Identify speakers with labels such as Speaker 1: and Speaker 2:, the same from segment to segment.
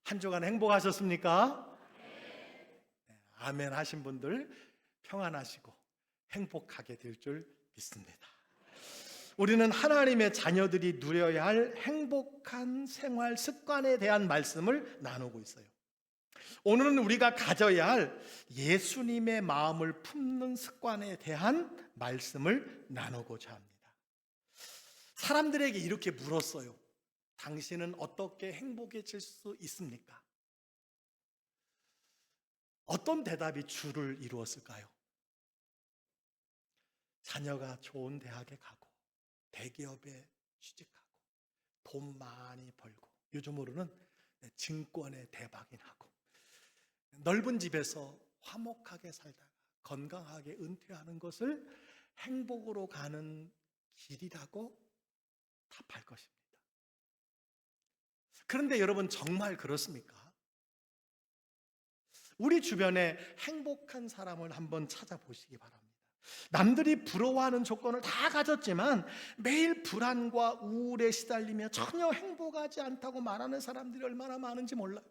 Speaker 1: 한 주간 행복하셨습니까? 네, 아멘 하신 분들 평안하시고 행복하게 될 줄 믿습니다. 우리는 하나님의 자녀들이 누려야 할 행복한 생활 습관에 대한 말씀을 나누고 있어요. 오늘은 우리가 가져야 할 예수님의 마음을 품는 습관에 대한 말씀을 나누고자 합니다. 사람들에게 이렇게 물었어요. 당신은 어떻게 행복해질 수 있습니까? 어떤 대답이 주를 이루었을까요? 자녀가 좋은 대학에 가고 대기업에 취직하고 돈 많이 벌고 요즘으로는 증권에 대박이 나고 넓은 집에서 화목하게 살다가 건강하게 은퇴하는 것을 행복으로 가는 길이라고 답할 것입니다. 그런데 여러분, 정말 그렇습니까? 우리 주변에 행복한 사람을 한번 찾아보시기 바랍니다. 남들이 부러워하는 조건을 다 가졌지만 매일 불안과 우울에 시달리며 전혀 행복하지 않다고 말하는 사람들이 얼마나 많은지 몰라요.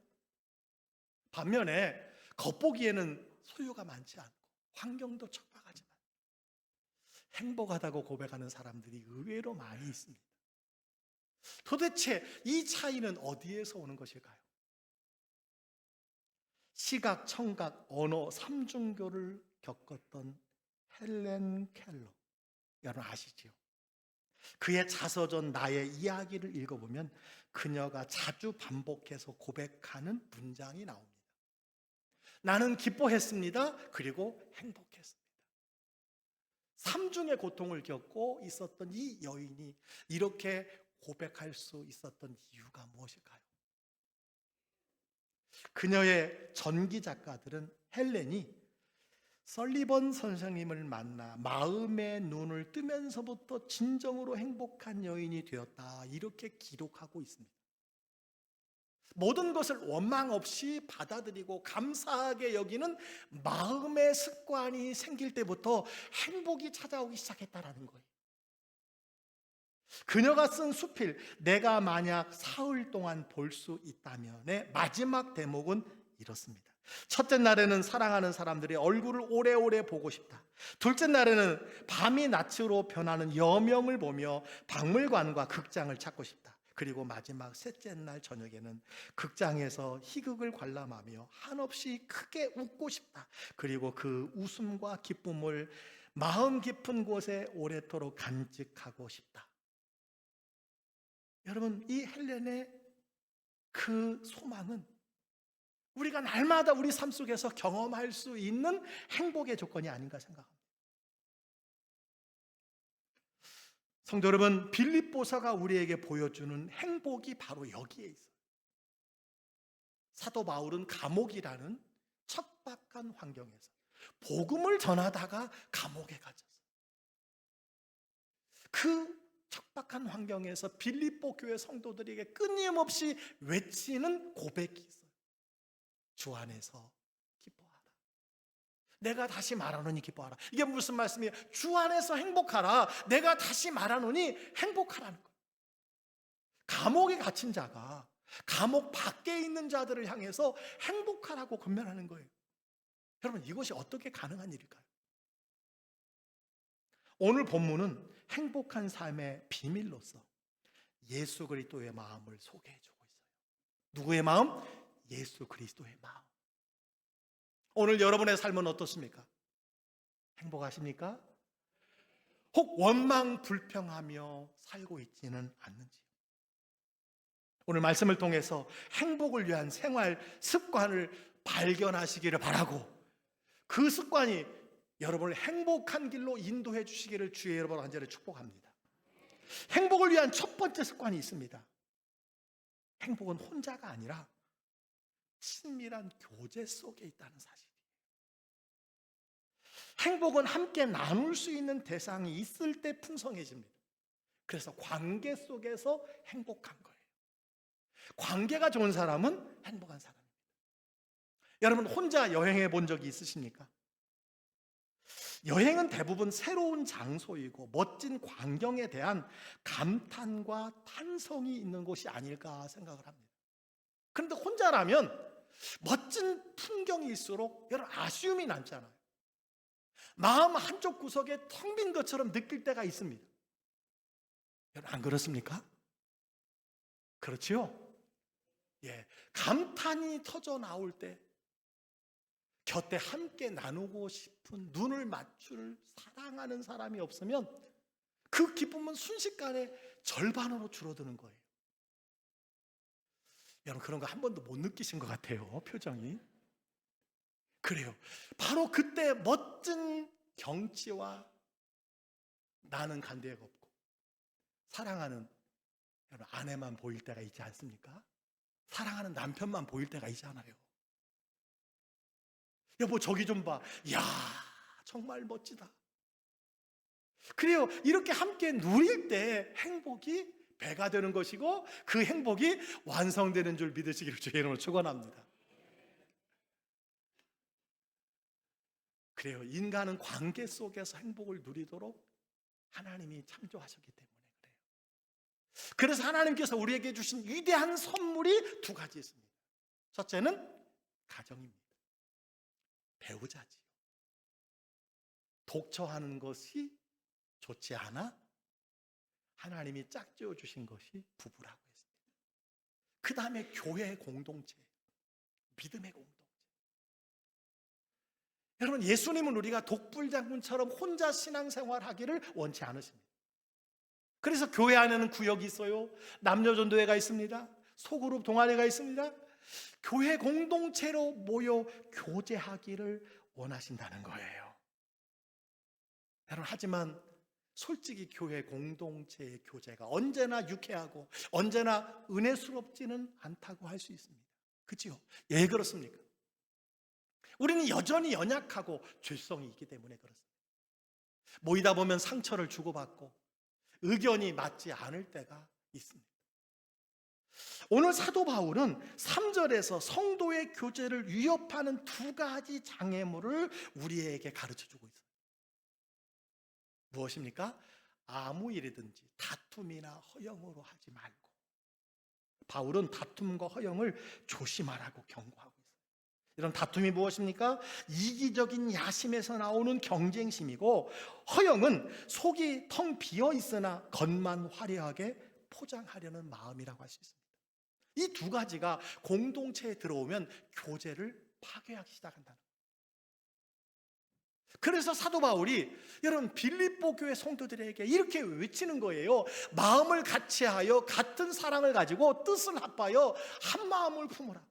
Speaker 1: 반면에 겉보기에는 소유가 많지 않고 환경도 척박하지만 행복하다고 고백하는 사람들이 의외로 많이 있습니다. 도대체 이 차이는 어디에서 오는 것일까요? 시각, 청각, 언어, 삼중교를 겪었던 헬렌 켈러, 여러분 아시지요? 그의 자서전 나의 이야기를 읽어보면 그녀가 자주 반복해서 고백하는 문장이 나옵니다. 나는 기뻐했습니다. 그리고 행복했습니다. 삼중의 고통을 겪고 있었던 이 여인이 이렇게 고백할 수 있었던 이유가 무엇일까요? 그녀의 전기 작가들은 헬렌이 설리번 선생님을 만나 마음의 눈을 뜨면서부터 진정으로 행복한 여인이 되었다, 이렇게 기록하고 있습니다. 모든 것을 원망 없이 받아들이고 감사하게 여기는 마음의 습관이 생길 때부터 행복이 찾아오기 시작했다라는 거예요. 그녀가 쓴 수필 내가 만약 사흘 동안 볼 수 있다면의 마지막 대목은 이렇습니다. 첫째 날에는 사랑하는 사람들의 얼굴을 오래오래 보고 싶다. 둘째 날에는 밤이 낮으로 변하는 여명을 보며 박물관과 극장을 찾고 싶다. 그리고 마지막 셋째 날 저녁에는 극장에서 희극을 관람하며 한없이 크게 웃고 싶다. 그리고 그 웃음과 기쁨을 마음 깊은 곳에 오래도록 간직하고 싶다. 여러분, 이 헬렌의 그 소망은 우리가 날마다 우리 삶 속에서 경험할 수 있는 행복의 조건이 아닌가 생각합니다. 성도 여러분, 빌립보서가 우리에게 보여주는 행복이 바로 여기에 있어요. 사도 바울은 감옥이라는 척박한 환경에서 복음을 전하다가 감옥에 갇혔어요. 그 척박한 환경에서 빌립보 교회 성도들에게 끊임없이 외치는 고백이 있어요. 주 안에서 기뻐하라. 내가 다시 말하노니 기뻐하라. 이게 무슨 말씀이에요? 주 안에서 행복하라. 내가 다시 말하노니 행복하라는 거예요. 감옥에 갇힌 자가 감옥 밖에 있는 자들을 향해서 행복하라고 권면하는 거예요. 여러분, 이것이 어떻게 가능한 일일까요? 오늘 본문은 행복한 삶의 비밀로서 예수 그리스도의 마음을 소개해주고 있어요. 누구의 마음? 예수 그리스도의 마음. 오늘 여러분의 삶은 어떻습니까? 행복하십니까? 혹 원망 불평하며 살고 있지는 않는지요? 오늘 말씀을 통해서 행복을 위한 생활 습관을 발견하시기를 바라고, 그 습관이 여러분을 행복한 길로 인도해 주시기를 주의 여러분 간절히 축복합니다. 행복을 위한 첫 번째 습관이 있습니다. 행복은 혼자가 아니라 친밀한 교제 속에 있다는 사실이에요. 행복은 함께 나눌 수 있는 대상이 있을 때 풍성해집니다. 그래서 관계 속에서 행복한 거예요. 관계가 좋은 사람은 행복한 사람입니다. 여러분, 혼자 여행해 본 적이 있으십니까? 여행은 대부분 새로운 장소이고 멋진 광경에 대한 감탄과 탄성이 있는 곳이 아닐까 생각을 합니다. 그런데 혼자라면 멋진 풍경일수록 여러분 아쉬움이 남잖아요. 마음 한쪽 구석에 텅 빈 것처럼 느낄 때가 있습니다. 여러분 안 그렇습니까? 그렇지요? 예, 감탄이 터져 나올 때 곁에 함께 나누고 싶은 눈을 맞출 사랑하는 사람이 없으면 그 기쁨은 순식간에 절반으로 줄어드는 거예요. 여러분 그런 거 한 번도 못 느끼신 것 같아요. 표정이. 그래요. 바로 그때 멋진 경치와 나는 간 데가 없고 사랑하는 여러분 아내만 보일 때가 있지 않습니까? 사랑하는 남편만 보일 때가 있잖아요. 여보 저기 좀 봐. 이야 정말 멋지다. 그래요. 이렇게 함께 누릴 때 행복이 배가 되는 것이고 그 행복이 완성되는 줄 믿으시기를 주의 이름으로 축원합니다. 그래요. 인간은 관계 속에서 행복을 누리도록 하나님이 창조하셨기 때문에 그래요. 그래서 하나님께서 우리에게 주신 위대한 선물이 두 가지 있습니다. 첫째는 가정입니다. 배우자지요. 독처하는 것이 좋지 않아 하나님이 짝지어 주신 것이 부부라고 했습니다. 그 다음에 교회의 공동체, 믿음의 공동체. 여러분 예수님은 우리가 독불장군처럼 혼자 신앙생활 하기를 원치 않으십니다. 그래서 교회 안에는 구역이 있어요. 남녀전도회가 있습니다. 소그룹 동아리가 있습니다. 교회 공동체로 모여 교제하기를 원하신다는 거예요. 여러분 하지만 솔직히 교회 공동체의 교제가 언제나 유쾌하고 언제나 은혜스럽지는 않다고 할 수 있습니다. 그렇죠? 예 그렇습니까? 우리는 여전히 연약하고 죄성이 있기 때문에 그렇습니다. 모이다 보면 상처를 주고받고 의견이 맞지 않을 때가 있습니다. 오늘 사도 바울은 3절에서 성도의 교제를 위협하는 두 가지 장애물을 우리에게 가르쳐주고 있어요. 무엇입니까? 아무 일이든지 다툼이나 허영으로 하지 말고, 바울은 다툼과 허영을 조심하라고 경고하고 있어요. 이런 다툼이 무엇입니까? 이기적인 야심에서 나오는 경쟁심이고, 허영은 속이 텅 비어 있으나 겉만 화려하게 포장하려는 마음이라고 할 수 있습니다. 이 두 가지가 공동체에 들어오면 교제를 파괴하기 시작한다는 거예요. 그래서 사도 바울이 여러분 빌립보 교회 성도들에게 이렇게 외치는 거예요. 마음을 같이하여 같은 사랑을 가지고 뜻을 합하여 한 마음을 품으라.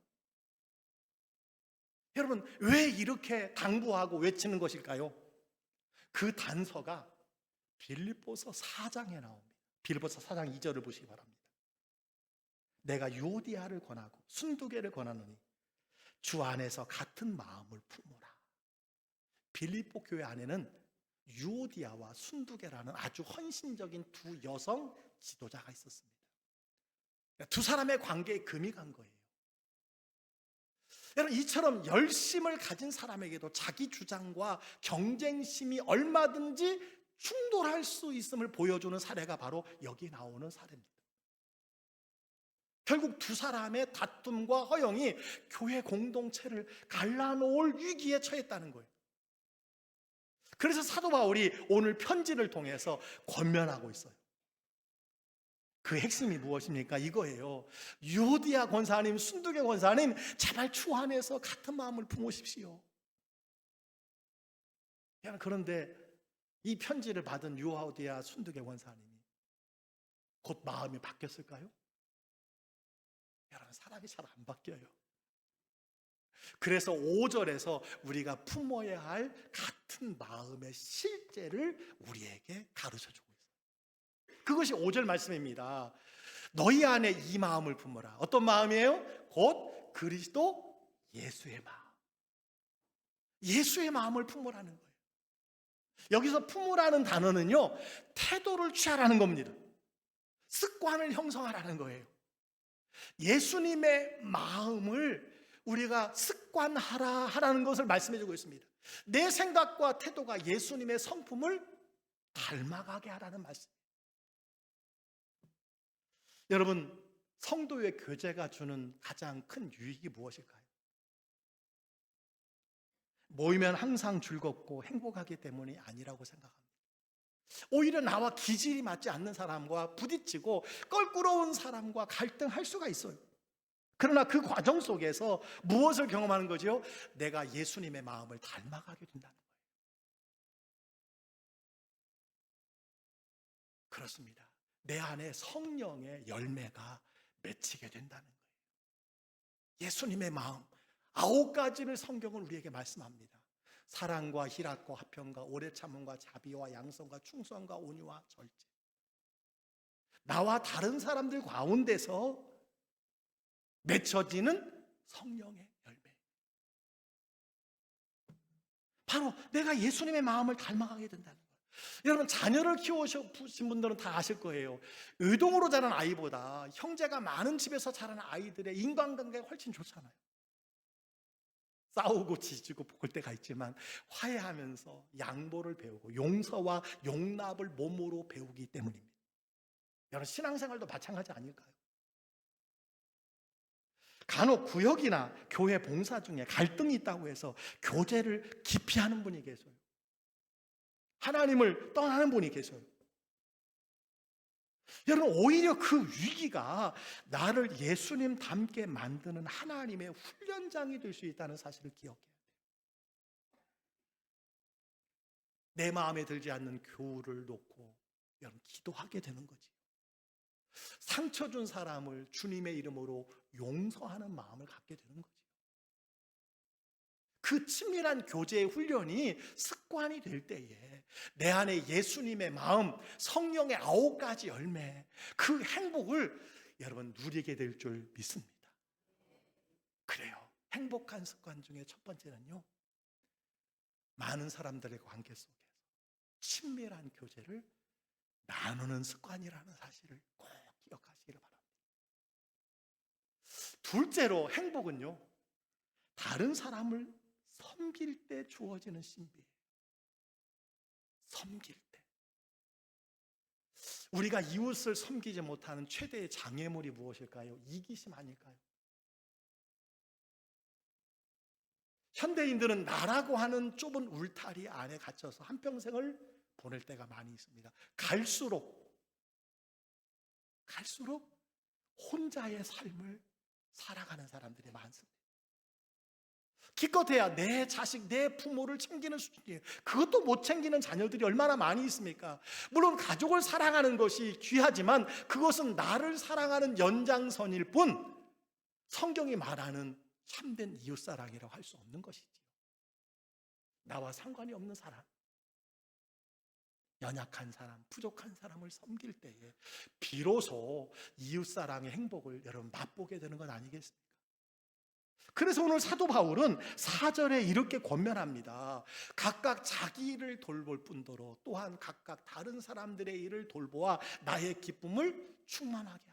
Speaker 1: 여러분 왜 이렇게 당부하고 외치는 것일까요? 그 단서가 빌립보서 4장에 나옵니다. 빌립보서 4장 2절을 보시기 바랍니다. 내가 유오디아를 권하고 순두개를 권하노니 주 안에서 같은 마음을 품으라. 빌립보 교회 안에는 유오디아와 순두개라는 아주 헌신적인 두 여성 지도자가 있었습니다. 두 사람의 관계에 금이 간 거예요. 여러분 이처럼 열심을 가진 사람에게도 자기 주장과 경쟁심이 얼마든지 충돌할 수 있음을 보여주는 사례가 바로 여기 나오는 사례입니다. 결국 두 사람의 다툼과 허영이 교회 공동체를 갈라놓을 위기에 처했다는 거예요. 그래서 사도 바울이 오늘 편지를 통해서 권면하고 있어요. 그 핵심이 무엇입니까? 이거예요. 유오디아 권사님, 순두개 권사님, 제발 주 안에서 같은 마음을 품으십시오. 그런데 이 편지를 받은 유오디아 순두개 권사님이 곧 마음이 바뀌었을까요? 여러분 사람이 잘 안 바뀌어요. 그래서 5절에서 우리가 품어야 할 같은 마음의 실제를 우리에게 가르쳐주고 있어요. 그것이 5절 말씀입니다. 너희 안에 이 마음을 품어라. 어떤 마음이에요? 곧 그리스도 예수의 마음. 예수의 마음을 품으라는 거예요. 여기서 품으라는 단어는요, 태도를 취하라는 겁니다. 습관을 형성하라는 거예요. 예수님의 마음을 우리가 습관하라는 것을 말씀해주고 있습니다. 내 생각과 태도가 예수님의 성품을 닮아가게 하라는 말씀. 여러분 성도의 교제가 주는 가장 큰 유익이 무엇일까요? 모이면 항상 즐겁고 행복하기 때문이 아니라고 생각합니다. 오히려 나와 기질이 맞지 않는 사람과 부딪히고 껄끄러운 사람과 갈등할 수가 있어요. 그러나 그 과정 속에서 무엇을 경험하는 거죠? 내가 예수님의 마음을 닮아가게 된다는 거예요. 그렇습니다. 내 안에 성령의 열매가 맺히게 된다는 거예요. 예수님의 마음, 9가지를 성경은 우리에게 말씀합니다. 사랑과 희락과 화평과 오래 참음과 자비와 양성과 충성과 온유와 절제. 나와 다른 사람들 가운데서 맺혀지는 성령의 열매. 바로 내가 예수님의 마음을 닮아가게 된다는 거예요. 여러분, 자녀를 키우신 분들은 다 아실 거예요. 의동으로 자란 아이보다 형제가 많은 집에서 자라는 아이들의 인간관계가 훨씬 좋잖아요. 싸우고 지지고 볶을 때가 있지만 화해하면서 양보를 배우고 용서와 용납을 몸으로 배우기 때문입니다. 여러분, 신앙생활도 마찬가지 아닐까요? 간혹 구역이나 교회 봉사 중에 갈등이 있다고 해서 교제를 기피하는 분이 계세요. 하나님을 떠나는 분이 계세요. 여러분, 오히려 그 위기가 나를 예수님 닮게 만드는 하나님의 훈련장이 될 수 있다는 사실을 기억해야 돼요. 내 마음에 들지 않는 교우를 놓고 여러분 기도하게 되는 거지. 상처 준 사람을 주님의 이름으로 용서하는 마음을 갖게 되는 거지. 그 친밀한 교제의 훈련이 습관이 될 때에 내 안에 예수님의 마음, 성령의 9가지 열매, 그 행복을 여러분 누리게 될 줄 믿습니다. 그래요. 행복한 습관 중에 첫 번째는요, 많은 사람들의 관계 속에서 친밀한 교제를 나누는 습관이라는 사실을 꼭 기억하시기를 바랍니다. 둘째로, 행복은요, 다른 사람을 섬길 때 주어지는 신비예요. 섬길 때. 우리가 이웃을 섬기지 못하는 최대의 장애물이 무엇일까요? 이기심 아닐까요? 현대인들은 나라고 하는 좁은 울타리 안에 갇혀서 한평생을 보낼 때가 많이 있습니다. 갈수록 혼자의 삶을 살아가는 사람들이 많습니다. 기껏해야 내 자식, 내 부모를 챙기는 수준이에요. 그것도 못 챙기는 자녀들이 얼마나 많이 있습니까? 물론 가족을 사랑하는 것이 귀하지만 그것은 나를 사랑하는 연장선일 뿐 성경이 말하는 참된 이웃사랑이라고 할 수 없는 것이지요. 나와 상관이 없는 사람, 연약한 사람, 부족한 사람을 섬길 때에 비로소 이웃사랑의 행복을 여러분 맛보게 되는 건 아니겠습니까? 그래서 오늘 사도 바울은 4절에 이렇게 권면합니다. 각각 자기 일을 돌볼 뿐더러 또한 각각 다른 사람들의 일을 돌보아 나의 기쁨을 충만하게 하라.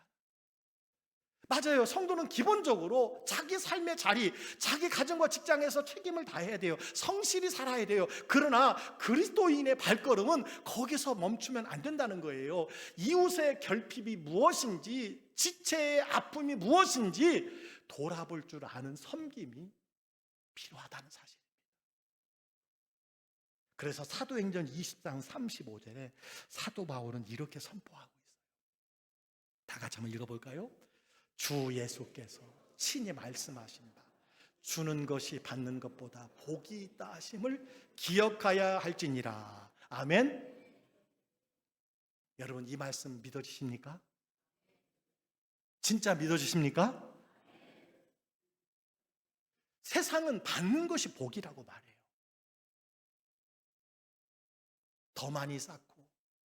Speaker 1: 맞아요. 성도는 기본적으로 자기 삶의 자리, 자기 가정과 직장에서 책임을 다해야 돼요. 성실히 살아야 돼요. 그러나 그리스도인의 발걸음은 거기서 멈추면 안 된다는 거예요. 이웃의 결핍이 무엇인지, 지체의 아픔이 무엇인지 돌아볼 줄 아는 섬김이 필요하다는 사실입니다. 그래서 사도행전 20장 35절에 사도 바울은 이렇게 선포하고 있어요. 다 같이 한번 읽어볼까요? 주 예수께서 친히 말씀하신 바 주는 것이 받는 것보다 복이 있다 하심을 기억하여야 할지니라. 아멘. 여러분, 이 말씀 믿어지십니까? 진짜 믿어지십니까? 세상은 받는 것이 복이라고 말해요. 더 많이 쌓고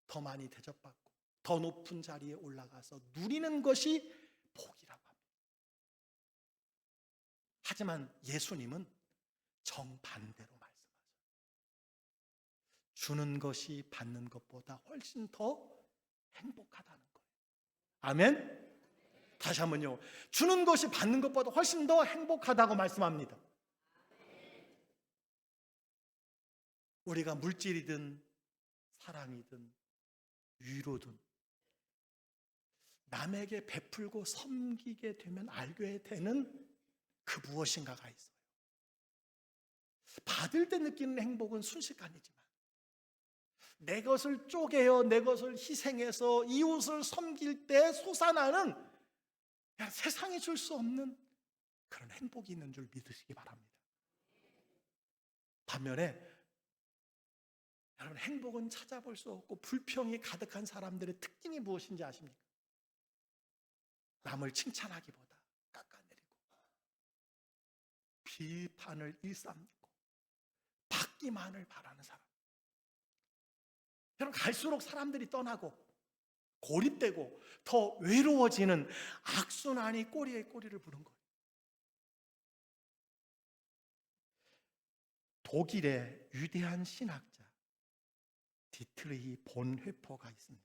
Speaker 1: 더 많이 대접받고 더 높은 자리에 올라가서 누리는 것이 복이라고 합니다. 하지만 예수님은 정반대로 말씀하세요. 주는 것이 받는 것보다 훨씬 더 행복하다는 거예요. 아멘. 다시 한번요. 주는 것이 받는 것보다 훨씬 더 행복하다고 말씀합니다. 우리가 물질이든 사랑이든 위로든 남에게 베풀고 섬기게 되면 알게 되는 그 무엇인가가 있어요. 받을 때 느끼는 행복은 순식간이지만 내 것을 쪼개어 내 것을 희생해서 이웃을 섬길 때 솟아나는 세상이 줄 수 없는 그런 행복이 있는 줄 믿으시기 바랍니다. 반면에 여러분, 행복은 찾아볼 수 없고 불평이 가득한 사람들의 특징이 무엇인지 아십니까? 남을 칭찬하기보다 깎아내리고 비판을 일삼고 받기만을 바라는 사람. 여러분, 갈수록 사람들이 떠나고 고립되고 더 외로워지는 악순환이 꼬리에 꼬리를 부는 거예요. 독일의 위대한 신학자 디트리히 본회퍼가 있습니다.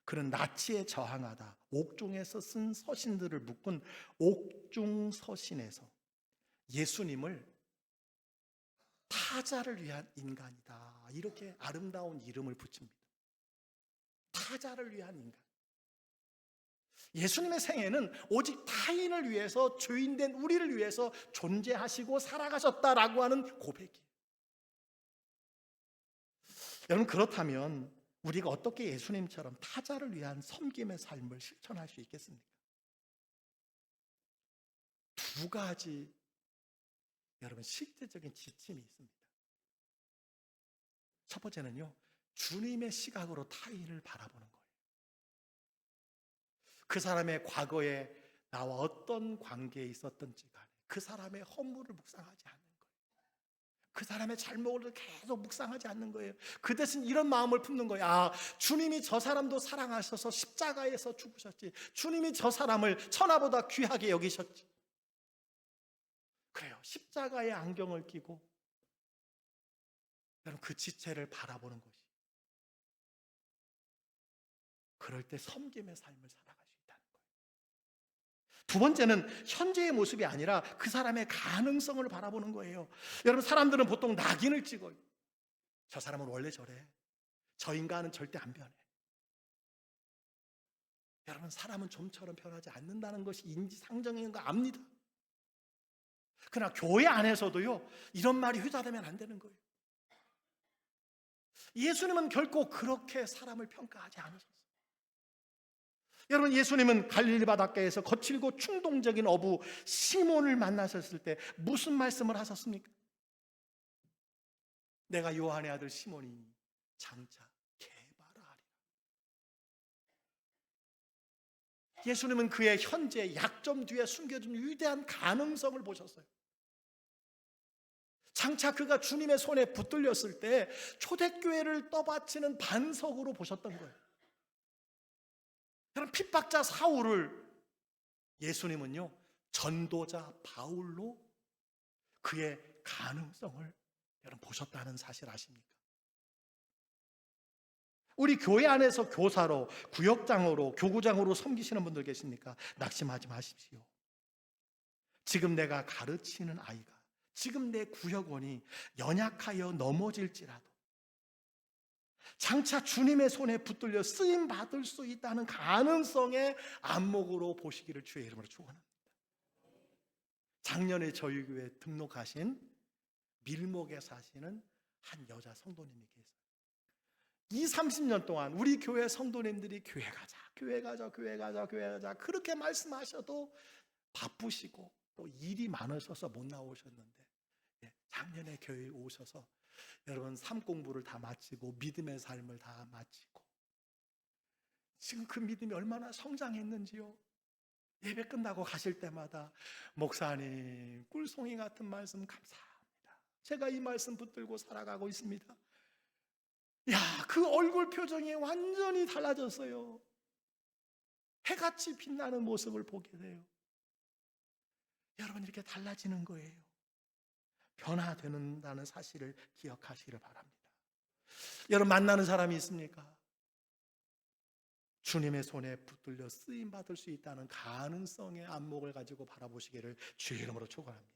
Speaker 1: 그는 나치에 저항하다 옥중에서 쓴 서신들을 묶은 옥중서신에서 예수님을 타자를 위한 인간이다, 이렇게 아름다운 이름을 붙입니다. 타자를 위한 인간. 예수님의 생애는 오직 타인을 위해서, 죄인된 우리를 위해서 존재하시고 살아가셨다라고 하는 고백이에요. 여러분, 그렇다면 우리가 어떻게 예수님처럼 타자를 위한 섬김의 삶을 실천할 수 있겠습니까? 두 가지 여러분 실제적인 지침이 있습니다. 첫 번째는요, 주님의 시각으로 타인을 바라보는 거예요. 그 사람의 과거에 나와 어떤 관계에 있었던지 간에 그 사람의 허물을 묵상하지 않는 거예요. 그 사람의 잘못을 계속 묵상하지 않는 거예요. 그 대신 이런 마음을 품는 거예요. 아, 주님이 저 사람도 사랑하셔서 십자가에서 죽으셨지. 주님이 저 사람을 천하보다 귀하게 여기셨지. 그래요. 십자가의 안경을 끼고 여러분, 그 지체를 바라보는 것이, 그럴 때 섬김의 삶을 살아갈 수 있다는 거예요. 두 번째는 현재의 모습이 아니라 그 사람의 가능성을 바라보는 거예요. 여러분, 사람들은 보통 낙인을 찍어요. 저 사람은 원래 저래. 저 인간은 절대 안 변해. 여러분, 사람은 좀처럼 변하지 않는다는 것이 인지상정인 거 압니다. 그러나 교회 안에서도요, 이런 말이 회자되면 안 되는 거예요. 예수님은 결코 그렇게 사람을 평가하지 않으셨어요. 여러분, 예수님은 갈릴리 바닷가에서 거칠고 충동적인 어부 시몬을 만나셨을 때 무슨 말씀을 하셨습니까? 내가 요한의 아들 시몬이니 장차 개바라 하리라. 예수님은 그의 현재 약점 뒤에 숨겨진 위대한 가능성을 보셨어요. 장차 그가 주님의 손에 붙들렸을 때 초대교회를 떠받치는 반석으로 보셨던 거예요. 여러분, 핍박자 사울을 예수님은요, 전도자 바울로 그의 가능성을 여러분 보셨다는 사실 아십니까? 우리 교회 안에서 교사로, 구역장으로, 교구장으로 섬기시는 분들 계십니까? 낙심하지 마십시오. 지금 내가 가르치는 아이가, 지금 내 구역원이 연약하여 넘어질지라도 장차 주님의 손에 붙들려 쓰임 받을 수 있다는 가능성의 안목으로 보시기를 주의 이름으로 축원합니다. 작년에 저희 교회에 등록하신 밀목에 사시는 한 여자 성도님이 계세요. 30년 동안 우리 교회 성도님들이 교회 가자, 교회 가자, 교회 가자, 교회 가자 그렇게 말씀하셔도 바쁘시고 또 일이 많으셔서 못 나오셨는데, 작년에 교회에 오셔서 여러분 삶 공부를 다 마치고 믿음의 삶을 다 마치고 지금 그 믿음이 얼마나 성장했는지요. 예배 끝나고 가실 때마다 목사님 꿀송이 같은 말씀 감사합니다. 제가 이 말씀 붙들고 살아가고 있습니다. 야, 그 얼굴 표정이 완전히 달라졌어요. 해같이 빛나는 모습을 보게 돼요. 여러분, 이렇게 달라지는 거예요. 변화되는다는 사실을 기억하시기를 바랍니다. 여러분, 만나는 사람이 있습니까? 주님의 손에 붙들려 쓰임 받을 수 있다는 가능성의 안목을 가지고 바라보시기를 주의 이름으로 축원합니다.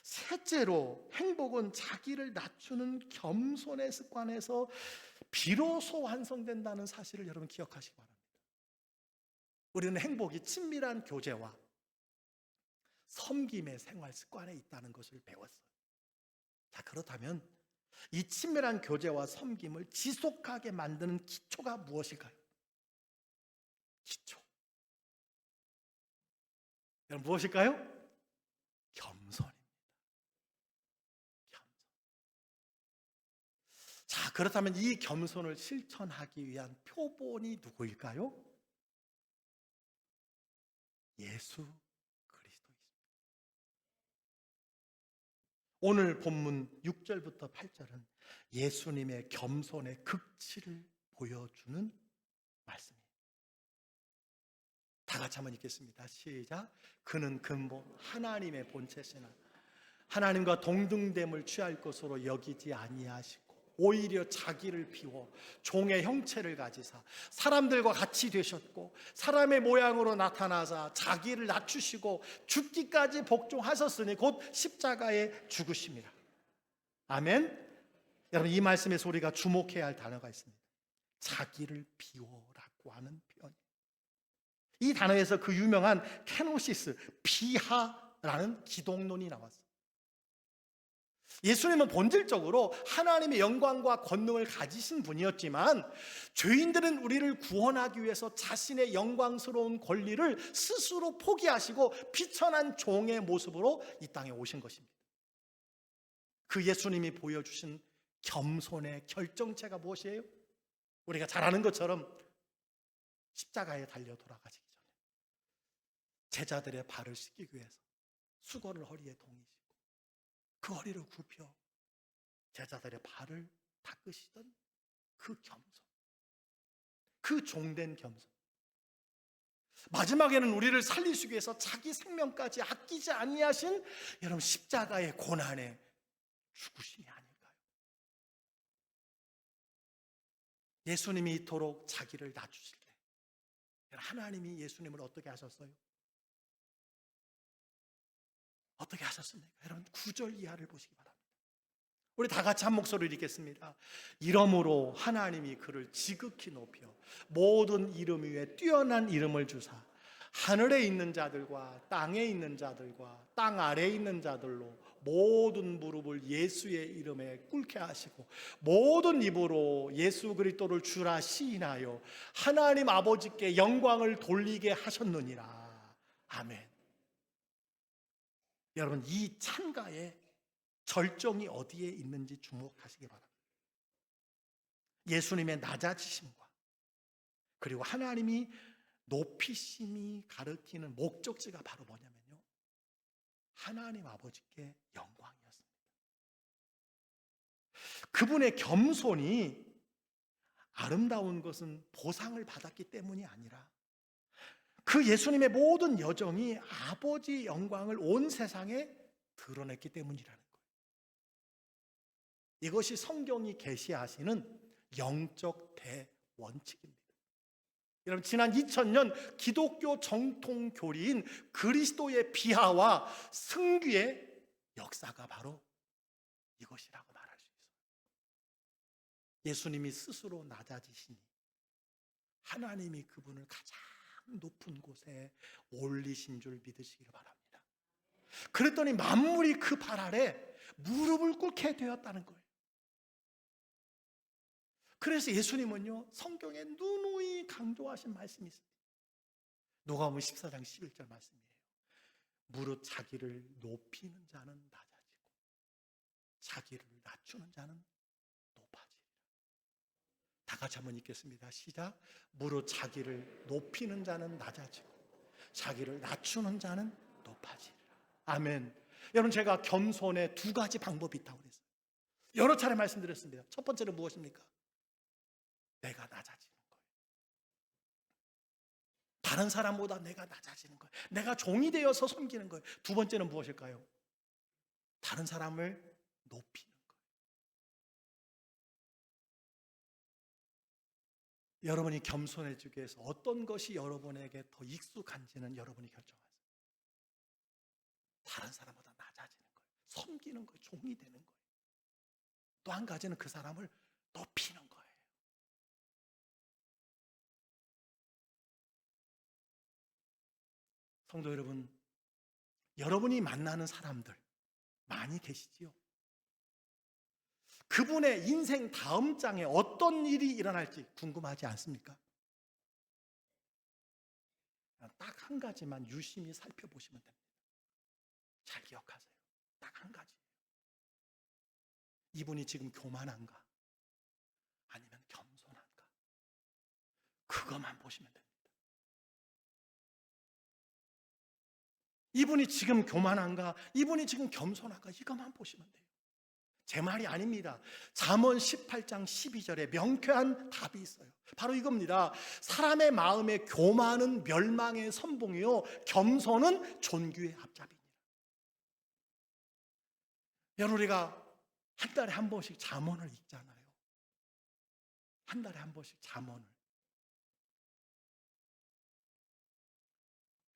Speaker 1: 셋째로, 행복은 자기를 낮추는 겸손의 습관에서 비로소 완성된다는 사실을 여러분 기억하시기 바랍니다. 우리는 행복이 친밀한 교제와 섬김의 생활 습관에 있다는 것을 배웠어요. 자, 그렇다면 이 친밀한 교제와 섬김을 지속하게 만드는 기초가 무엇일까요? 기초. 여러분, 무엇일까요? 겸손입니다. 겸손. 자, 그렇다면 이 겸손을 실천하기 위한 표본이 누구일까요? 예수 그리스도이십니다. 오늘 본문 6절부터 8절은 예수님의 겸손의 극치를 보여주는 말씀이에요. 다 같이 한번 읽겠습니다. 시작. 그는 근본 하나님의 본체시나 하나님과 동등됨을 취할 것으로 여기지 아니하시고 오히려 자기를 비워 종의 형체를 가지사 사람들과 같이 되셨고 사람의 모양으로 나타나사 자기를 낮추시고 죽기까지 복종하셨으니 곧 십자가에 죽으심이라. 아멘. 여러분, 이 말씀에서 우리가 주목해야 할 단어가 있습니다. 자기를 비워라고 하는 표현. 이 단어에서 그 유명한 케노시스, 비하라는 기독론이 나왔어요. 예수님은 본질적으로 하나님의 영광과 권능을 가지신 분이었지만 죄인들은 우리를 구원하기 위해서 자신의 영광스러운 권리를 스스로 포기하시고 비천한 종의 모습으로 이 땅에 오신 것입니다. 그 예수님이 보여주신 겸손의 결정체가 무엇이에요? 우리가 잘 아는 것처럼 십자가에 달려 돌아가시기 전에 제자들의 발을 씻기기 위해서 수건을 허리에 동이시고 그 허리를 굽혀 제자들의 발을 닦으시던 그 겸손, 그 종된 겸손. 마지막에는 우리를 살리시기 위해서 자기 생명까지 아끼지 아니하신 여러분 십자가의 고난에 죽으심이 아닐까요? 예수님이 이토록 자기를 낮추실 때 하나님이 예수님을 어떻게 하셨어요? 어떻게 하셨습니까? 여러분 9절 이하를 보시기 바랍니다. 우리 다 같이 한 목소리를 읽겠습니다. 이러므로 하나님이 그를 지극히 높여 모든 이름 위에 뛰어난 이름을 주사 하늘에 있는 자들과 땅에 있는 자들과 땅 아래에 있는 자들로 모든 무릎을 예수의 이름에 꿇게 하시고 모든 입으로 예수 그리스도를 주라 시인하여 하나님 아버지께 영광을 돌리게 하셨느니라. 아멘. 여러분, 이 찬가의 절정이 어디에 있는지 주목하시기 바랍니다. 예수님의 낮아지심과 그리고 하나님이 높이심이 가리키는 목적지가 바로 뭐냐면요, 하나님 아버지께 영광이었습니다. 그분의 겸손이 아름다운 것은 보상을 받았기 때문이 아니라 그 예수님의 모든 여정이 아버지의 영광을 온 세상에 드러냈기 때문이라는 거예요. 이것이 성경이 계시하시는 영적 대원칙입니다. 여러분, 지난 2000년 기독교 정통 교리인 그리스도의 비하와 승귀의 역사가 바로 이것이라고 말할 수 있어요. 예수님이 스스로 낮아지시니 하나님이 그분을 가장 높은 곳에 올리신 줄 믿으시기를 바랍니다. 그랬더니 만물이 그 발 아래 무릎을 꿇게 되었다는 거예요. 그래서 예수님은요, 성경에 누누이 강조하신 말씀이 있습니다. 누가복음 14장 11절 말씀이에요. 무릇 자기를 높이는 자는 낮아지고 자기를 낮추는 자는 높아지리라. 다 같이 한번 읽겠습니다. 시작. 무릇 자기를 높이는 자는 낮아지고 자기를 낮추는 자는 높아지리라. 아멘. 여러분, 제가 겸손의 두 가지 방법이 있다고 그랬어요. 여러 차례 말씀드렸습니다. 첫 번째는 무엇입니까? 내가 낮아지는 거예요. 다른 사람보다 내가 낮아지는 거예요. 내가 종이 되어서 섬기는 거예요. 두 번째는 무엇일까요? 다른 사람을 높이는 거예요. 여러분이 겸손해지기 위해서 어떤 것이 여러분에게 더 익숙한지는 여러분이 결정하세요. 다른 사람보다 낮아지는 거예요. 섬기는 거예요. 종이 되는 거예요. 또 한 가지는 그 사람을 높이는 거예요. 성도 여러분, 여러분이 만나는 사람들 많이 계시지요? 그분의 인생 다음 장에 어떤 일이 일어날지 궁금하지 않습니까? 딱 한 가지만 유심히 살펴보시면 됩니다. 잘 기억하세요. 딱 한 가지. 이분이 지금 교만한가? 아니면 겸손한가? 그것만 보시면 됩니다. 이분이 지금 교만한가? 이분이 지금 겸손한가? 이것만 보시면 돼요. 제 말이 아닙니다. 잠언 18장 12절에 명쾌한 답이 있어요. 바로 이겁니다. 사람의 마음에 교만은 멸망의 선봉이요 겸손은 존귀의 앞잡이니라. 여러분, 우리가 한 달에 한 번씩 잠언을 읽잖아요. 한 달에 한 번씩 잠언을.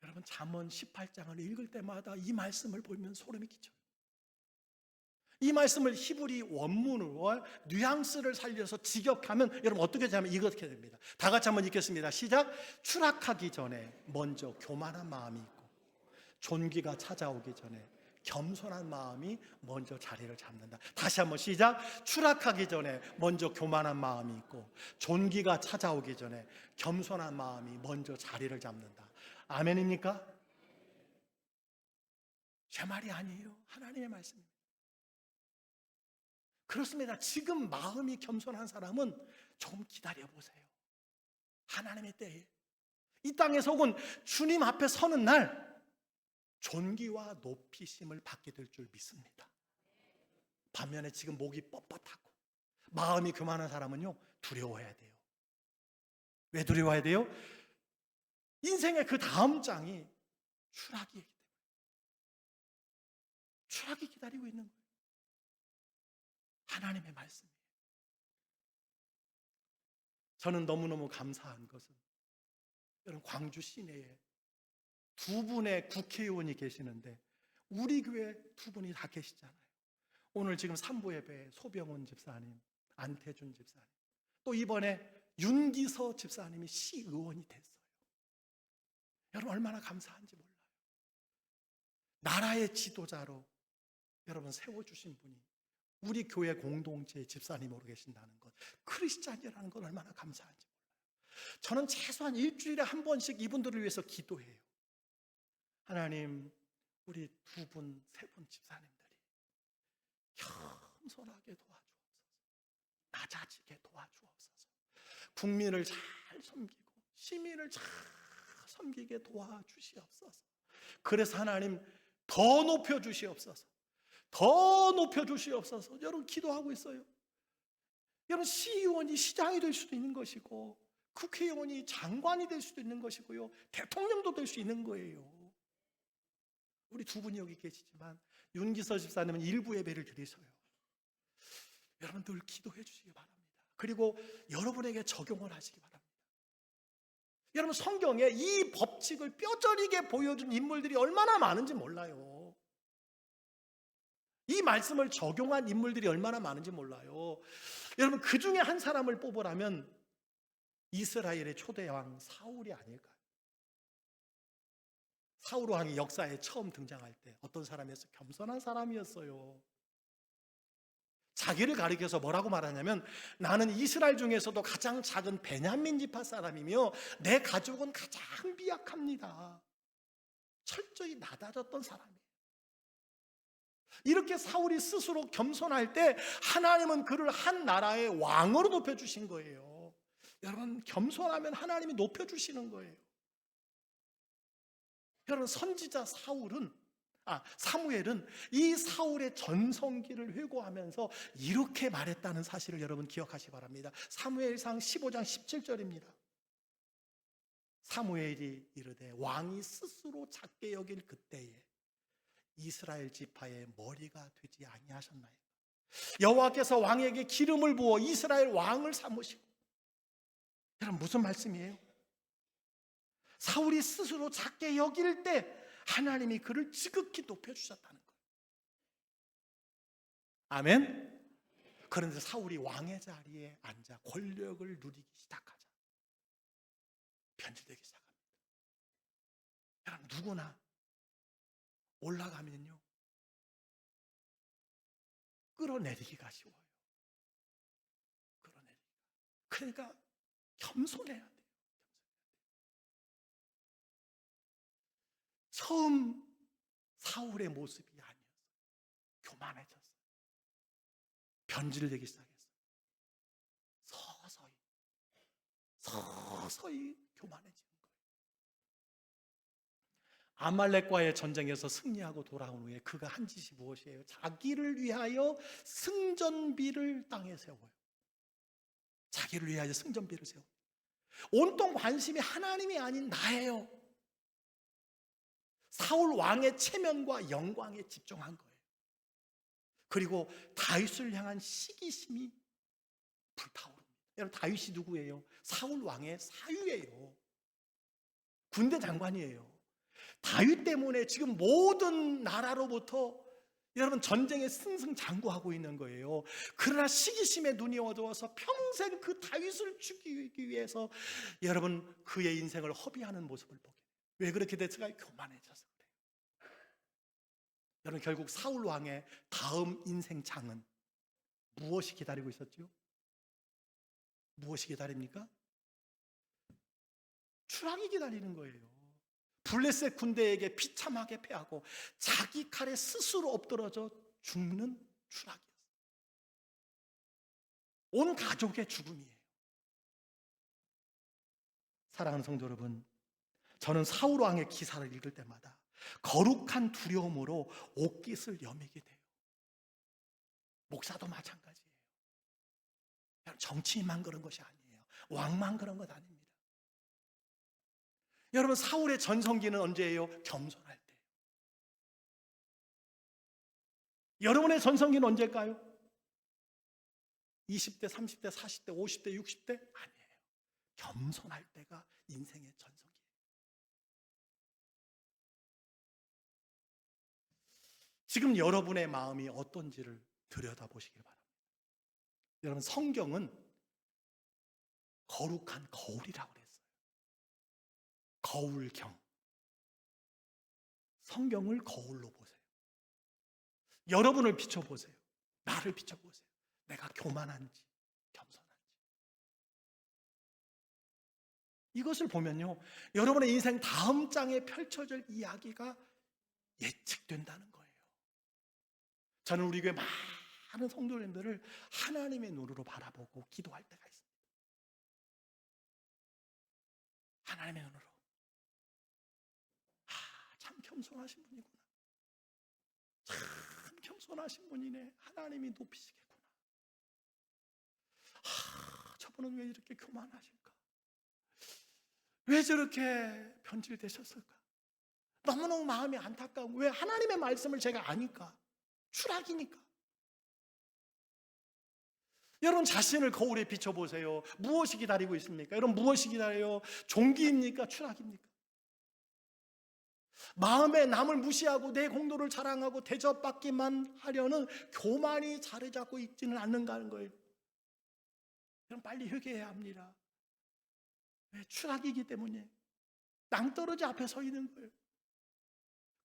Speaker 1: 여러분, 잠언 18장을 읽을 때마다 이 말씀을 보면 소름이 끼쳐요. 이 말씀을 히브리 원문으로 뉘앙스를 살려서 직역하면 여러분 어떻게 하면 이렇게 됩니다. 다 같이 한번 읽겠습니다. 시작. 추락하기 전에 먼저 교만한 마음이 있고 존귀가 찾아오기 전에 겸손한 마음이 먼저 자리를 잡는다. 다시 한번 시작. 추락하기 전에 먼저 교만한 마음이 있고 존귀가 찾아오기 전에 겸손한 마음이 먼저 자리를 잡는다. 아멘입니까? 제 말이 아니에요. 하나님의 말씀입니다. 그렇습니다. 지금 마음이 겸손한 사람은 조금 기다려보세요. 하나님의 때에 이 땅에서 혹은 주님 앞에 서는 날 존귀와 높이심을 받게 될 줄 믿습니다. 반면에 지금 목이 뻣뻣하고 마음이 교만한 사람은요 두려워해야 돼요. 왜 두려워해야 돼요? 인생의 그 다음 장이 추락이기 때문에 추락이 기다리고 있는 거예요. 하나님의 말씀이에요. 저는 너무너무 감사한 것은 여러분 광주 시내에 두 분의 국회의원이 계시는데 우리 교회 두 분이 다 계시잖아요. 오늘 지금 산부 예배에 소병훈 집사님, 안태준 집사님, 또 이번에 윤기서 집사님이 시의원이 됐어요. 여러분 얼마나 감사한지 몰라요. 나라의 지도자로 여러분 세워주신 분이 우리 교회 공동체 집사님으로 계신다는 것, 크리스찬이라는 건 얼마나 감사한지 몰라요. 저는 최소한 일주일에 한 번씩 이분들을 위해서 기도해요. 하나님, 우리 두 분, 세 분 집사님들이 겸손하게 도와주옵소서. 낮아지게 도와주옵소서. 국민을 잘 섬기고 시민을 잘 섬기게 도와주시옵소서. 그래서 하나님 더 높여주시옵소서. 더 높여주시옵소서. 여러분 기도하고 있어요. 여러분 시의원이 시장이 될 수도 있는 것이고 국회의원이 장관이 될 수도 있는 것이고요 대통령도 될 수 있는 거예요. 우리 두 분이 여기 계시지만 윤기서 집사님은 일부 예배를 드리셔요. 여러분 늘 기도해 주시기 바랍니다. 그리고 여러분에게 적용을 하시기 바랍니다. 여러분 성경에 이 법칙을 뼈저리게 보여준 인물들이 얼마나 많은지 몰라요. 이 말씀을 적용한 인물들이 얼마나 많은지 몰라요. 여러분 그 중에 한 사람을 뽑으라면 이스라엘의 초대 왕 사울이 아닐까요? 사울 왕이 역사에 처음 등장할 때 어떤 사람이었어요? 겸손한 사람이었어요. 자기를 가리켜서 뭐라고 말하냐면 나는 이스라엘 중에서도 가장 작은 베냐민 지파 사람이며 내 가족은 가장 미약합니다. 철저히 낮아졌던 사람이에요. 이렇게 사울이 스스로 겸손할 때 하나님은 그를 한 나라의 왕으로 높여주신 거예요. 여러분 겸손하면 하나님이 높여주시는 거예요. 여러분 선지자 사무엘은 이 사울의 전성기를 회고하면서 이렇게 말했다는 사실을 여러분 기억하시기 바랍니다. 사무엘상 15장 17절입니다. 사무엘이 이르되 왕이 스스로 작게 여길 그때에 이스라엘 지파의 머리가 되지 아니하셨나이까. 여호와께서 왕에게 기름을 부어 이스라엘 왕을 삼으시고. 여러분 무슨 말씀이에요? 사울이 스스로 작게 여길 때 하나님이 그를 지극히 높여주셨다는 거예요. 아멘. 그런데 사울이 왕의 자리에 앉아 권력을 누리기 시작하자 변질되기 시작합니다. 여러분, 누구나 올라가면요 끌어내리기가 쉬워요. 끌어내리기. 그러니까 겸손해야 돼요. 처음 사울의 모습이 아니었어요. 교만해졌어요. 변질되기 시작했어요. 서서히 교만해지는 거예요. 아말렉과의 전쟁에서 승리하고 돌아온 후에 그가 한 짓이 무엇이에요? 자기를 위하여 승전비를 땅에 세워요. 자기를 위하여 승전비를 세워요. 온통 관심이 하나님이 아닌 나예요. 사울 왕의 체면과 영광에 집중한 거예요. 그리고 다윗을 향한 시기심이 불타오릅니다. 여러분, 다윗이 누구예요? 사울 왕의 사위예요. 군대 장관이에요. 다윗 때문에 지금 모든 나라로부터 여러분 전쟁에 승승장구하고 있는 거예요. 그러나 시기심에 눈이 어두워서 평생 그 다윗을 죽이기 위해서 여러분 그의 인생을 허비하는 모습을 보게 돼요. 왜 그렇게 됐을까요? 교만해져서 그래요. 여러분, 결국 사울 왕의 다음 인생 장은 무엇이 기다리고 있었죠? 무엇이 기다립니까? 추락이 기다리는 거예요. 블레셋 군대에게 비참하게 패하고 자기 칼에 스스로 엎드러져 죽는 추락이었어요. 온 가족의 죽음이에요. 사랑하는 성도 여러분, 저는 사울 왕의 기사를 읽을 때마다 거룩한 두려움으로 옷깃을 여미게 돼요. 목사도 마찬가지예요. 정치인만 그런 것이 아니에요. 왕만 그런 것 아닙니다. 여러분, 사울의 전성기는 언제예요? 겸손할 때. 여러분의 전성기는 언제일까요? 20대, 30대, 40대, 50대, 60대? 아니에요. 겸손할 때가 인생의 전성기예요. 지금 여러분의 마음이 어떤지를 들여다보시길 바랍니다. 여러분, 성경은 거룩한 거울이라고 그랬어요. 거울경. 성경을 거울로 보세요. 여러분을 비춰보세요. 나를 비춰보세요. 내가 교만한지 겸손한지. 이것을 보면요, 여러분의 인생 다음 장에 펼쳐질 이야기가 예측된다는 거예요. 저는 우리 교회 많은 성도님들을 하나님의 눈으로 바라보고 기도할 때가 있습니다. 하나님의 눈으로. 참 겸손하신 분이구나. 참 겸손하신 분이네. 하나님이 높이시겠구나. 저분은 왜 이렇게 교만하실까? 왜 저렇게 변질되셨을까? 너무너무 마음이 안타까워. 왜? 하나님의 말씀을 제가 아니까. 추락이니까. 여러분 자신을 거울에 비춰보세요. 무엇이 기다리고 있습니까? 여러분 무엇이 기다려요? 종기입니까? 추락입니까? 마음에 남을 무시하고 내 공로를 자랑하고 대접받기만 하려는 교만이 자리 잡고 있지는 않는가 하는 거예요. 그럼 빨리 회개해야 합니다. 왜? 추락이기 때문에 낭떠러지 앞에 서 있는 거예요.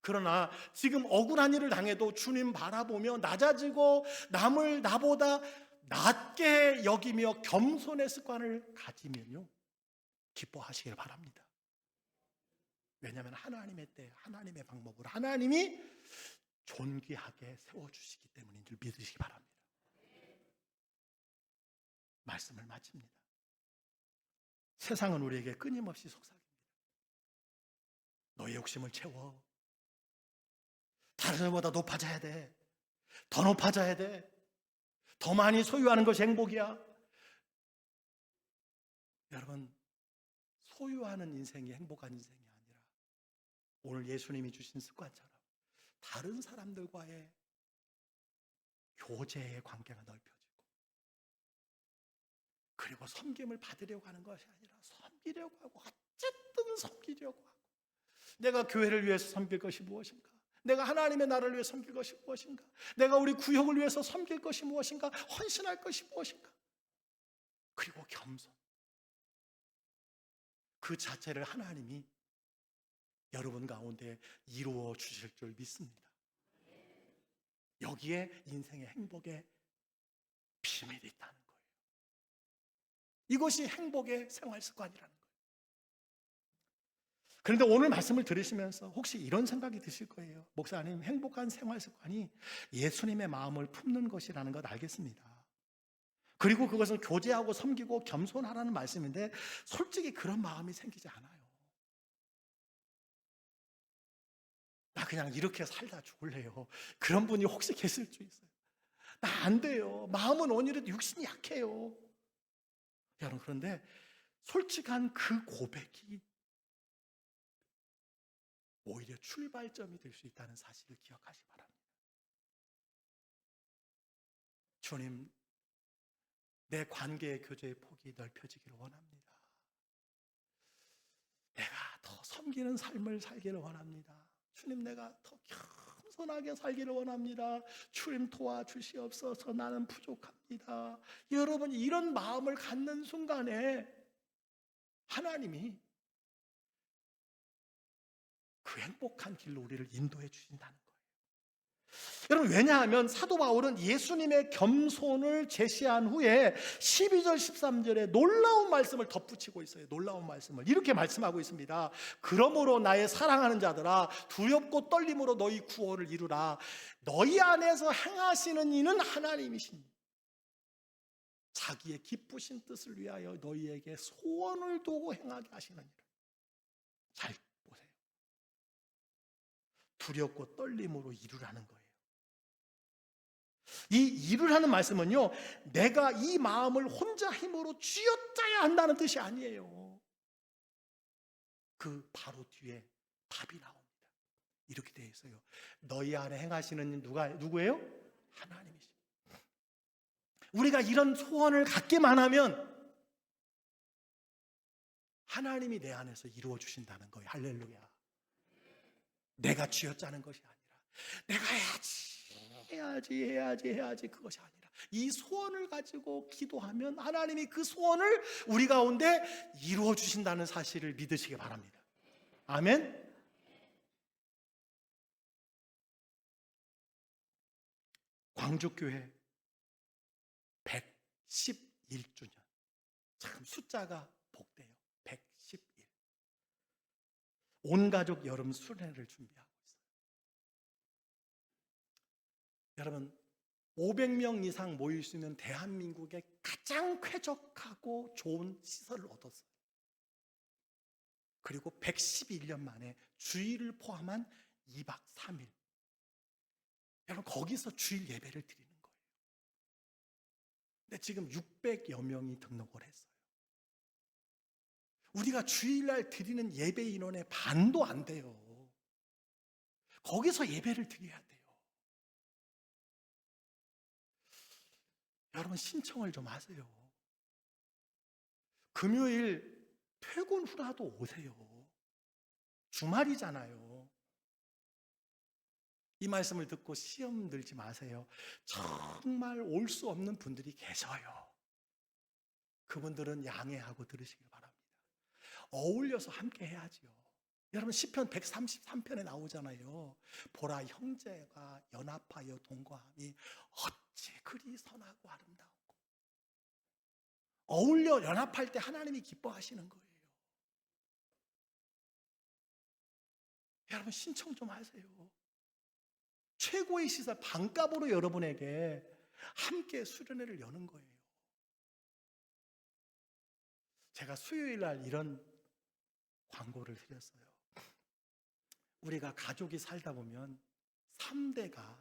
Speaker 1: 그러나 지금 억울한 일을 당해도 주님 바라보며 낮아지고 남을 나보다 낮게 여기며 겸손의 습관을 가지면요 기뻐하시길 바랍니다. 왜냐하면 하나님의 때, 하나님의 방법으로 하나님이 존귀하게 세워주시기 때문인 줄 믿으시기 바랍니다. 말씀을 마칩니다. 세상은 우리에게 끊임없이 속삭입니다. 너의 욕심을 채워. 다른 사람보다 높아져야 돼. 더 높아져야 돼. 더 많이 소유하는 것이 행복이야. 여러분, 소유하는 인생이 행복한 인생이 아니라 오늘 예수님이 주신 습관처럼 다른 사람들과의 교제의 관계가 넓혀지고, 그리고 섬김을 받으려고 하는 것이 아니라 섬기려고 하고, 어쨌든 섬기려고 하고, 내가 교회를 위해서 섬길 것이 무엇인가? 내가 하나님의 나라를 위해 섬길 것이 무엇인가? 내가 우리 구역을 위해서 섬길 것이 무엇인가? 헌신할 것이 무엇인가? 그리고 겸손. 그 자체를 하나님이 여러분 가운데 이루어 주실 줄 믿습니다. 여기에 인생의 행복의 비밀이 있다는 거예요. 이것이 행복의 생활 습관이라는 거예요. 그런데 오늘 말씀을 들으시면서 혹시 이런 생각이 드실 거예요. 목사님, 행복한 생활 습관이 예수님의 마음을 품는 것이라는 것 알겠습니다. 그리고 그것은 교제하고 섬기고 겸손하라는 말씀인데 솔직히 그런 마음이 생기지 않아요. 나 그냥 이렇게 살다 죽을래요. 그런 분이 혹시 계실 수 있어요. 나 안 돼요. 마음은 오히려 육신이 약해요. 여러분, 그런데 솔직한 그 고백이 오히려 출발점이 될 수 있다는 사실을 기억하시기 바랍니다. 주님, 내 관계의 교제의 폭이 넓혀지기를 원합니다. 내가 더 섬기는 삶을 살기를 원합니다. 주님, 내가 더 겸손하게 살기를 원합니다. 주님 도와주시옵소서. 나는 부족합니다. 여러분, 이런 마음을 갖는 순간에 하나님이 그 행복한 길로 우리를 인도해 주신다는 거예요. 여러분, 왜냐하면 사도 바울은 예수님의 겸손을 제시한 후에 12절 13절에 놀라운 말씀을 덧붙이고 있어요. 놀라운 말씀을 이렇게 말씀하고 있습니다. 그러므로 나의 사랑하는 자들아, 두렵고 떨림으로 너희 구원을 이루라. 너희 안에서 행하시는 이는 하나님이십니다. 자기의 기쁘신 뜻을 위하여 너희에게 소원을 두고 행하게 하시느니라. 잘 보세요. 두렵고 떨림으로 이루라는 거예요. 이 이루라는 말씀은요, 내가 이 마음을 혼자 힘으로 쥐어짜야 한다는 뜻이 아니에요. 그 바로 뒤에 답이 나옵니다. 이렇게 되어 있어요. 너희 안에 행하시는 누구예요? 하나님이십니다. 우리가 이런 소원을 갖기만 하면 하나님이 내 안에서 이루어 주신다는 거예요. 할렐루야. 내가 쥐어짜는 것이 아니라 내가 해야지 그것이 아니라 이 소원을 가지고 기도하면 하나님이 그 소원을 우리 가운데 이루어 주신다는 사실을 믿으시기 바랍니다. 아멘. 광주교회 111주년. 참 숫자가 복돼요. 111. 온 가족 여름 수련회를 준비하고 있어요. 여러분, 500명 이상 모일 수 있는 대한민국의 가장 쾌적하고 좋은 시설을 얻었어요. 그리고 111년 만에 주일을 포함한 2박 3일. 여러분, 거기서 주일 예배를 드리는 거예요. 근데 지금 600여 명이 등록을 했어요. 우리가 주일날 드리는 예배 인원의 반도 안 돼요. 거기서 예배를 드려야 돼요. 여러분, 신청을 좀 하세요. 금요일 퇴근 후라도 오세요. 주말이잖아요. 이 말씀을 듣고 시험 들지 마세요. 정말 올 수 없는 분들이 계셔요. 그분들은 양해하고 들으시길 바랍니다. 어울려서 함께 해야지요. 여러분, 시편 133편에 나오잖아요. 보라, 형제가 연합하여 동거함이 어찌 그리 선하고 아름다운고. 어울려 연합할 때 하나님이 기뻐하시는 거예요. 여러분, 신청 좀 하세요. 최고의 시설, 반값으로 여러분에게 함께 수련회를 여는 거예요. 제가 수요일 날 이런 광고를 드렸어요. 우리가 가족이 살다 보면 3대가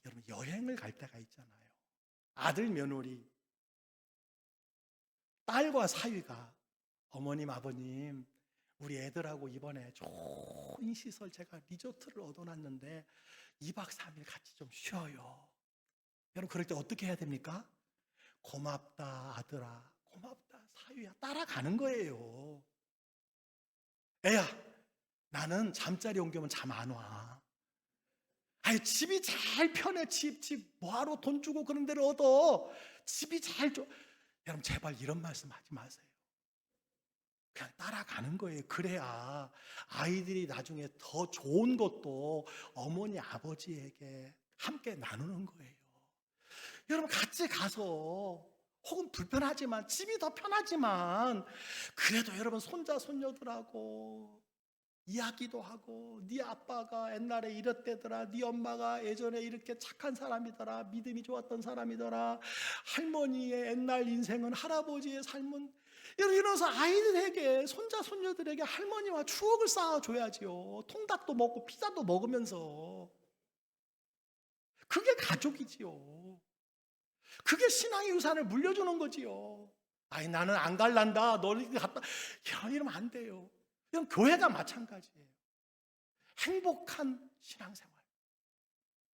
Speaker 1: 여러분 여행을 갈 때가 있잖아요. 아들, 며느리, 딸과 사위가 어머님, 아버님, 우리 애들하고 이번에 좋은 시설 제가 리조트를 얻어놨는데 2박 3일 같이 좀 쉬어요. 여러분, 그럴 때 어떻게 해야 됩니까? 고맙다 아들아, 고맙다 사위야, 따라가는 거예요. 애야, 나는 잠자리 옮기면 잠 안 와. 아유, 집이 잘 편해. 집 뭐하러 돈 주고 그런 데를 얻어. 집이 잘 줘. 여러분 제발 이런 말씀 하지 마세요. 그냥 따라가는 거예요. 그래야 아이들이 나중에 더 좋은 것도 어머니 아버지에게 함께 나누는 거예요. 여러분 같이 가서, 혹은 불편하지만, 집이 더 편하지만 그래도 여러분 손자 손녀들하고 이야기도 하고, 네 아빠가 옛날에 이랬대더라, 네 엄마가 예전에 이렇게 착한 사람이더라, 믿음이 좋았던 사람이더라, 할머니의 옛날 인생은, 할아버지의 삶은, 이러면서 아이들에게, 손자 손녀들에게 할머니와 추억을 쌓아줘야지요. 통닭도 먹고 피자도 먹으면서. 그게 가족이지요. 그게 신앙의 유산을 물려주는 거지요. 아니 나는 안 갈란다, 너희 갔다, 이러면 안 돼요. 이건 교회가 마찬가지예요. 행복한 신앙생활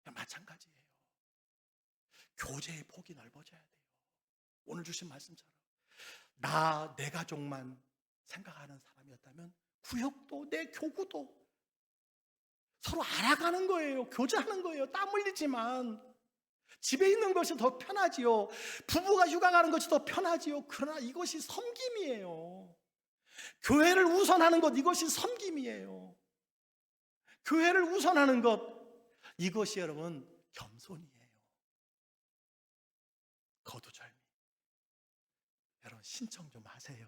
Speaker 1: 마찬가지예요. 교제의 폭이 넓어져야 돼요. 오늘 주신 말씀처럼 내 가족만 생각하는 사람이었다면 구역도 내 교구도 서로 알아가는 거예요. 교제하는 거예요. 땀 흘리지만 집에 있는 것이 더 편하지요. 부부가 휴가 가는 것이 더 편하지요. 그러나 이것이 섬김이에요. 교회를 우선하는 것, 이것이 섬김이에요. 교회를 우선하는 것, 이것이 여러분 겸손이에요. 거두절미. 여러분 신청 좀 하세요.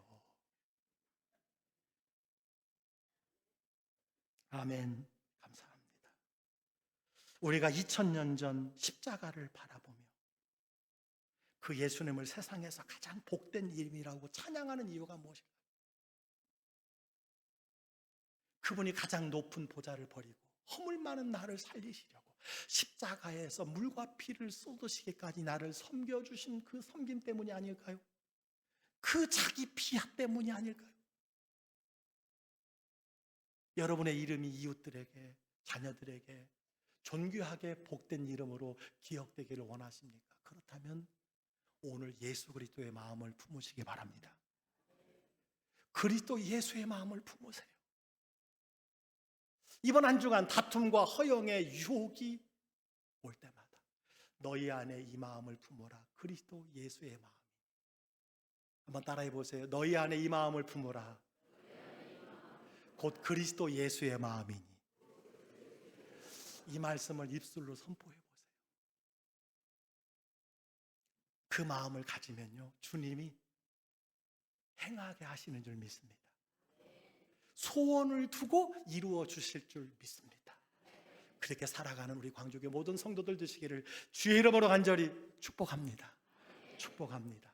Speaker 1: 아멘. 감사합니다. 우리가 2000년 전 십자가를 바라보며 그 예수님을 세상에서 가장 복된 이름이라고 찬양하는 이유가 무엇일까요? 그분이 가장 높은 보좌를 버리고 허물 많은 나를 살리시려고 십자가에서 물과 피를 쏟으시기까지 나를 섬겨주신 그 섬김 때문이 아닐까요? 그 자기 피하 때문이 아닐까요? 여러분의 이름이 이웃들에게, 자녀들에게 존귀하게 복된 이름으로 기억되기를 원하십니까? 그렇다면 오늘 예수 그리스도의 마음을 품으시기 바랍니다. 그리스도 예수의 마음을 품으세요. 이번 한 주간 다툼과 허영의 유혹이 올 때마다 너희 안에 이 마음을 품어라. 그리스도 예수의 마음. 한번 따라해 보세요. 너희 안에 이 마음을 품어라. 곧 그리스도 예수의 마음이니. 이 말씀을 입술로 선포해 보세요. 그 마음을 가지면요, 주님이 행하게 하시는 줄 믿습니다. 소원을 두고 이루어 주실 줄 믿습니다. 그렇게 살아가는 우리 광주교회 모든 성도들 되시기를 주의 이름으로 간절히 축복합니다. 축복합니다.